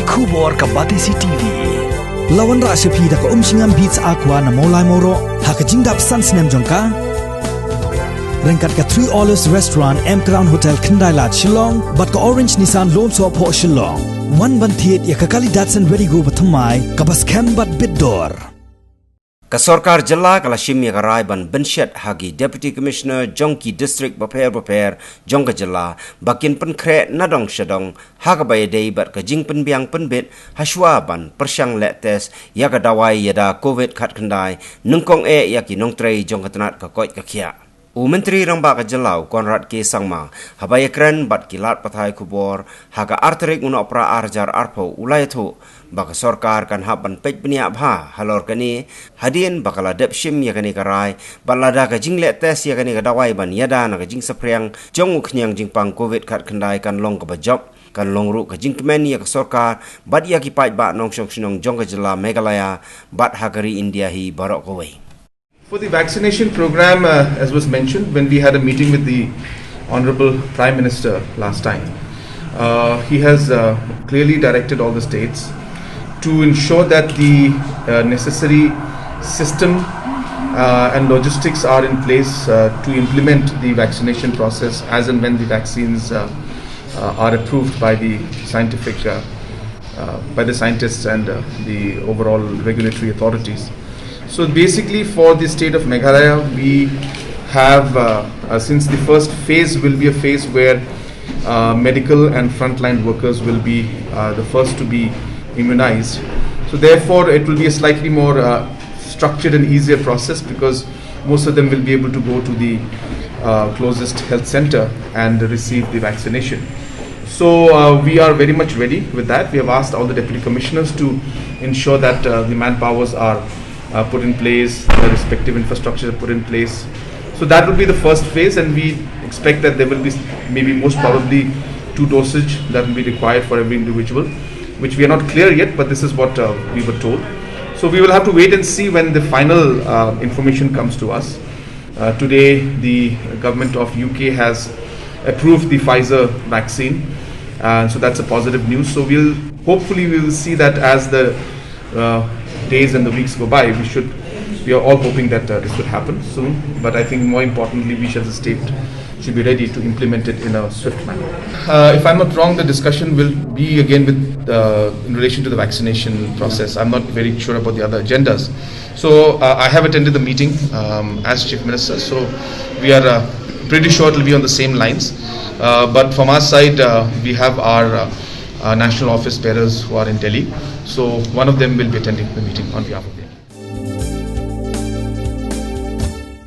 Kubor ka Batisi TV. Lawan ra sepi da ka singam beats aqua na molai moro ha ka jingdap sans nem jongka. Rengkat ka 3 Olives Restaurant M Crown Hotel Kendai Lat Shillong bat ka Orange Nissan Lone So Po Shillong. One ban thiet ya ka kali Datsun Ready Go bathamai ka bas kem bat bidor. Kasorkar Jilla Kalashim Yagarai ban Binshet Hagi Deputy Commissioner Jongki District Baper Jongka Jilla Bakin Penkre Nadong Shadong Hagabay Day bat Kajing Penbiang Penbit Hashwa ban Persyang Letes Yagadawai Yada COVID Kat Kendai Nungkong Yaki Nongtrei Jongka Tenat Kakoit Kakia Menteri Rambak Jelau Konrad K. Sangma Habaya Kren bat Kilat Pathai Kubor Haga Arterik Unopra Arjar Arpo Ulayatu Baka Sorkar kan haban pej beniak bha halor kani hadin bakala dep shim yakani karai balada ka jingle tes yakani ka dawai ban yada na ka jing sapriang jong uknyang jingpang covid kat kendai kan long ka bajok kan long ru ka jing kemen ya ka sorkar bat yaki paj ba nong shong shnong jong ka jela Meghalaya bat hagari India hi barok kawai. For the vaccination program, as was mentioned, when we had a meeting with the Honorable Prime Minister last time, he has clearly directed all the states to ensure that the necessary system and logistics are in place to implement the vaccination process as and when the vaccines are approved by the by the scientists and the overall regulatory authorities. So basically for the state of Meghalaya, we have, since the first phase will be a phase where medical and frontline workers will be the first to be immunized. So therefore it will be a slightly more structured and easier process because most of them will be able to go to the closest health center and receive the vaccination. So we are very much ready with that. We have asked all the deputy commissioners to ensure that the manpowers are put in place, the respective infrastructure put in place. So that will be the first phase, and we expect that there will be maybe most probably 2 dosage that will be required for every individual, which we are not clear yet, but this is what we were told. So we will have to wait and see when the final information comes to us. Today the government of UK has approved the Pfizer vaccine, so that's a positive news. So hopefully we will see that as the days and the weeks go by. We are all hoping that this will happen soon, but I think more importantly we as a state should be ready to implement it in a swift manner. If I'm not wrong, the discussion will be again with in relation to the vaccination process. I'm not very sure about the other agendas. So I have attended the meeting as Chief Minister, so we are pretty sure it will be on the same lines. But from our side, we have our national office bearers who are in Delhi. So one of them will be attending the meeting on behalf of them.